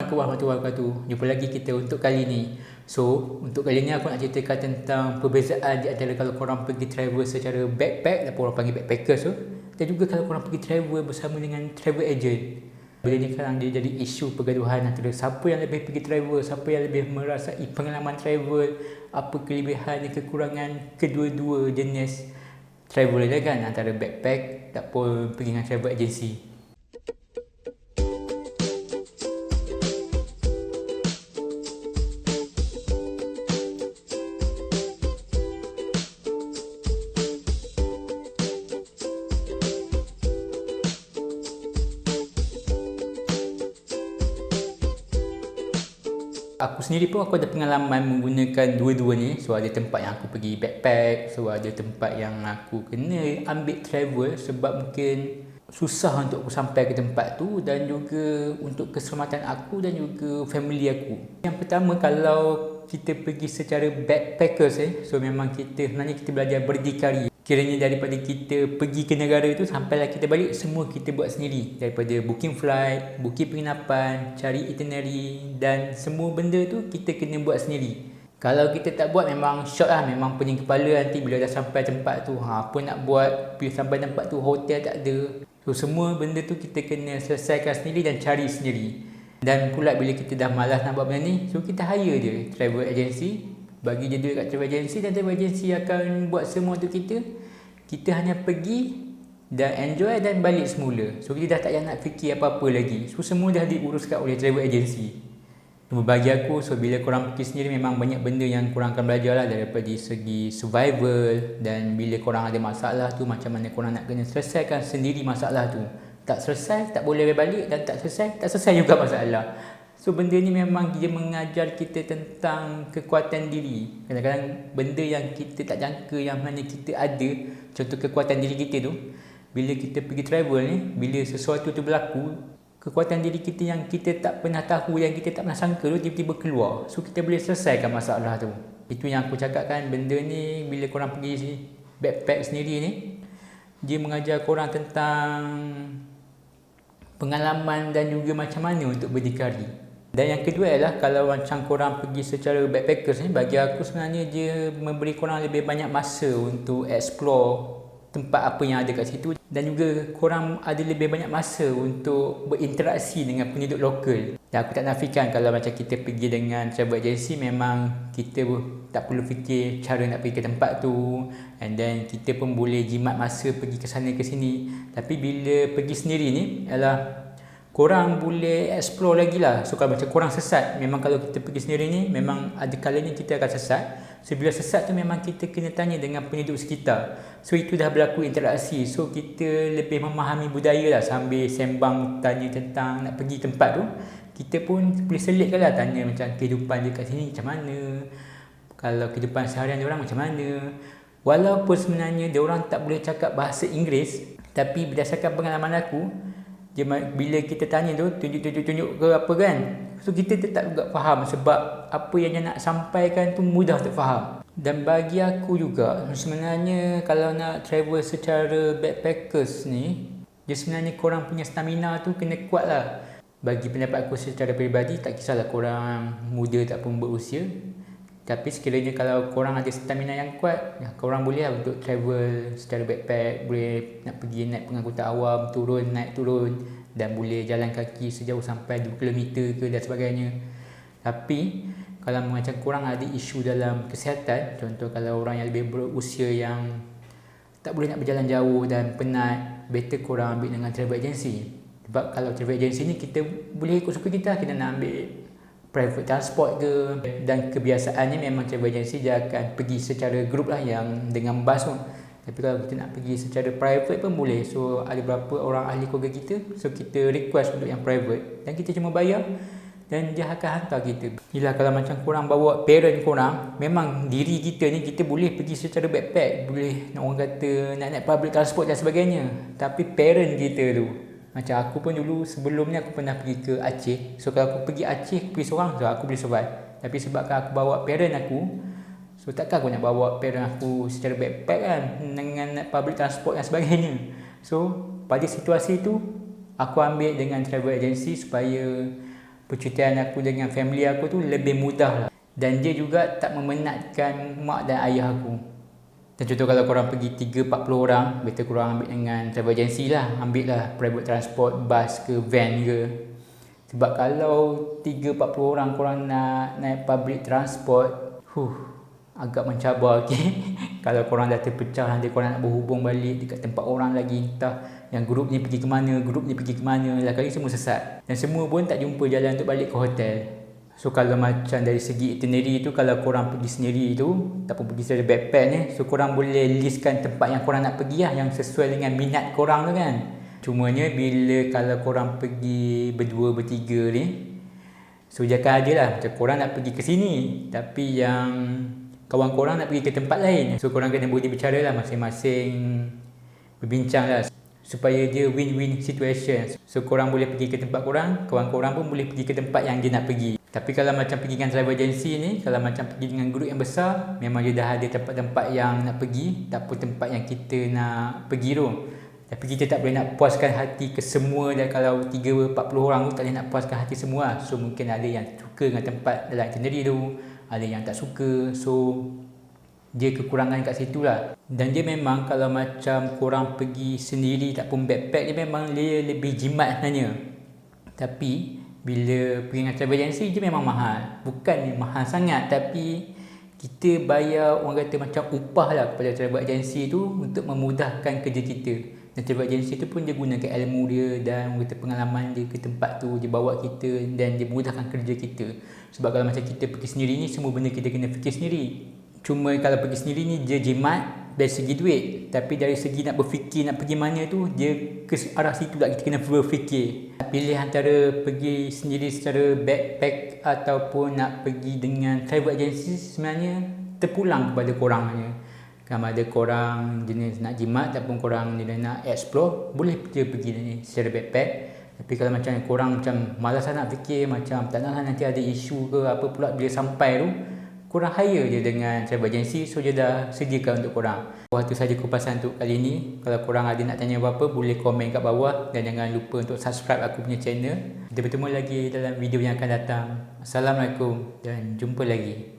Assalamualaikum warahmatullahi wabarakatuh. Jumpa lagi kita untuk kali ni. Untuk kali ni aku nak ceritakan tentang perbezaan di antara kalau korang pergi travel secara backpack, apa orang panggil backpackers tu, dan juga kalau korang pergi travel bersama dengan travel agent. Bila ni sekarang dia jadi isu pergaduhan antara siapa yang lebih pergi travel, siapa yang lebih merasai pengalaman travel, apa kelebihan dan kekurangan kedua-dua jenis travel dia kan, antara backpack ataupun pergi dengan travel agency. Aku sendiri pun aku ada pengalaman menggunakan dua-dua ni. Ada tempat yang aku pergi backpack, ada tempat yang aku kena ambil travel sebab mungkin susah untuk aku sampai ke tempat tu, dan juga untuk keselamatan aku dan juga family aku. Yang pertama, kalau kita pergi secara backpackers memang sebenarnya kita belajar berdikari. Kiranya daripada kita pergi ke negara itu sampailah kita balik, semua kita buat sendiri. Daripada booking flight, booking penginapan, cari itinerary, dan semua benda tu kita kena buat sendiri. Kalau kita tak buat memang shock lah, memang pening kepala nanti bila dah sampai tempat tu. Apa nak buat, bila sampai tempat tu hotel tak ada. Semua benda tu kita kena selesaikan sendiri dan cari sendiri. Dan pula bila kita dah malas nak buat benda ni, kita hire je travel agency, bagi je duit kat travel agency, dan travel agency akan buat semua untuk kita. Kita hanya pergi dan enjoy dan balik semula. Kita dah tak payah nak fikir apa-apa lagi. Semua dah diuruskan oleh travel agency. Bagi aku, bila korang pergi sendiri memang banyak benda yang korang akan belajar lah, daripada segi survival. Dan bila korang ada masalah tu, macam mana korang nak kena selesaikan sendiri masalah tu. Tak selesai, tak boleh balik, dan tak selesai juga masalah. Benda ni memang dia mengajar kita tentang kekuatan diri. Kadang-kadang benda yang kita tak jangka yang mana kita ada, contoh kekuatan diri kita tu, bila kita pergi travel ni, bila sesuatu tu berlaku, kekuatan diri kita yang kita tak pernah tahu, yang kita tak pernah sangka tu tiba-tiba keluar. Kita boleh selesaikan masalah tu. Itu yang aku cakap kan, benda ni bila korang pergi backpack sendiri ni, dia mengajar korang tentang pengalaman dan juga macam mana untuk berdikari. Dan yang kedua adalah kalau macam korang pergi secara backpackers ni, bagi aku sebenarnya dia memberi korang lebih banyak masa untuk explore tempat apa yang ada kat situ, dan juga korang ada lebih banyak masa untuk berinteraksi dengan penduduk lokal. Dan aku tak nafikan kalau macam kita pergi dengan travel agency, memang kita tak perlu fikir cara nak pergi ke tempat tu, and then kita pun boleh jimat masa pergi ke sana ke sini. Tapi bila pergi sendiri ni adalah korang boleh explore lagi lah. Kalau macam korang sesat, memang kalau kita pergi sendiri ni memang ada kalanya kita akan sesat. Bila sesat tu memang kita kena tanya dengan penduduk sekitar. Itu dah berlaku interaksi. Kita lebih memahami budaya lah, sambil sembang tanya tentang nak pergi tempat tu. Kita pun boleh selitkan lah, tanya macam kehidupan dia kat sini macam mana, kalau kehidupan seharian diorang macam mana. Walaupun sebenarnya diorang tak boleh cakap bahasa Inggeris, tapi berdasarkan pengalaman aku, bila kita tanya tu, tunjuk ke apa kan, kita tetap juga faham, sebab apa yang dia nak sampaikan tu mudah untuk faham. Dan bagi aku juga, sebenarnya kalau nak travel secara backpackers ni, dia sebenarnya korang punya stamina tu kena kuat lah. Bagi pendapat aku secara peribadi, tak kisahlah korang muda tak pun berusia, tapi sekiranya kalau korang ada stamina yang kuat, korang boleh lah untuk travel secara backpack. Boleh nak pergi naik pengangkutan awam, naik turun, dan boleh jalan kaki sejauh sampai 2 km ke dan sebagainya. Tapi kalau macam korang ada isu dalam kesihatan, contoh kalau orang yang lebih berusia yang tak boleh nak berjalan jauh dan penat, better korang ambil dengan travel agency. Sebab kalau travel agency ni kita boleh ikut suka kita, kita nak ambil private transport ke, dan kebiasaannya memang travel agency dia akan pergi secara group lah, yang dengan bas pun. Tapi kalau kita nak pergi secara private pun boleh. Ada berapa orang ahli keluarga kita, kita request untuk yang private, dan kita cuma bayar dan dia akan hantar kita. Yelah, kalau macam korang bawa parent korang, memang diri kita ni kita boleh pergi secara backpack, boleh orang kata nak naik public transport dan sebagainya. Tapi parent kita tu, macam aku pun dulu sebelum ni aku pernah pergi ke Aceh. Kalau aku pergi Aceh, aku pergi seorang, aku boleh survive. Tapi sebabkan aku bawa parent aku, takkan aku nak bawa parent aku secara backpack kan, dengan public transport dan sebagainya. Pada situasi tu, aku ambil dengan travel agency supaya percutian aku dengan family aku tu lebih mudah lah. Dan dia juga tak memenatkan mak dan ayah aku. Dan contoh kalau korang pergi 3-40 orang, better korang ambil dengan travel agency lah. Ambil lah private transport, bus ke van ke. Sebab kalau 3-40 orang korang nak naik public transport, agak mencabar okay? Kalau korang dah terpecah, nanti korang nak berhubung balik dekat tempat orang lagi, entah yang grup ni pergi ke mana, grup ni pergi ke mana, lah kali semua sesat. Dan semua pun tak jumpa jalan untuk balik ke hotel. So kalau macam dari segi itinerary tu, kalau korang pergi sendiri tu, ataupun pergi secara backpack ni, so korang boleh listkan tempat yang korang nak pergi lah, yang sesuai dengan minat korang tu kan. Cumanya bila kalau korang pergi berdua, bertiga ni, so jangan ada lah macam korang nak pergi ke sini, tapi yang kawan korang nak pergi ke tempat lain. So korang kena boleh bercara lah, masing-masing berbincang lah, supaya dia win-win situation. So korang boleh pergi ke tempat korang, kawan korang pun boleh pergi ke tempat yang dia nak pergi. Tapi kalau macam pergi dengan travel agency ni, kalau macam pergi dengan grup yang besar, memang dia dah ada tempat-tempat yang nak pergi, tak pun tempat yang kita nak pergi tu. Tapi kita tak boleh nak puaskan hati ke semua. Dan kalau 30-40 orang tu tak boleh nak puaskan hati semua. So mungkin ada yang suka dengan tempat dalam itinerary tu, ada yang tak suka. So dia kekurangan kat situ lah. Dan dia memang kalau macam korang pergi sendiri tak pun backpack, dia memang dia lebih jimat sebenarnya. Tapi bila pergi dengan travel agency, dia memang mahal. Bukan mahal sangat, tapi kita bayar orang kata macam upah lah kepada travel agency tu untuk memudahkan kerja kita. Dan travel agency tu pun dia gunakan ilmu dia dan orang kata pengalaman dia ke tempat tu, dia bawa kita dan dia mudahkan kerja kita. Sebab kalau macam kita pergi sendiri ni, semua benda kita kena fikir sendiri. Cuma kalau pergi sendiri ni dia jimat dari segi duit, tapi dari segi nak berfikir nak pergi mana tu, dia ke arah situ lah kita kena berfikir. Pilih antara pergi sendiri secara backpack ataupun nak pergi dengan travel agency, sebenarnya terpulang kepada korangnya. Kalau ada korang jenis nak jimat ataupun korang jenis nak explore, boleh je pergi secara backpack. Tapi kalau macam korang macam malas nak fikir, macam tak nak nanti ada isu ke apa pula bila sampai tu, korang hire je dengan travel agency. So dia dah sediakan untuk korang. Itu saja kupasan untuk kali ni. Kalau korang ada nak tanya apa-apa, boleh komen kat bawah. Dan jangan lupa untuk subscribe aku punya channel. Kita bertemu lagi dalam video yang akan datang. Assalamualaikum dan jumpa lagi.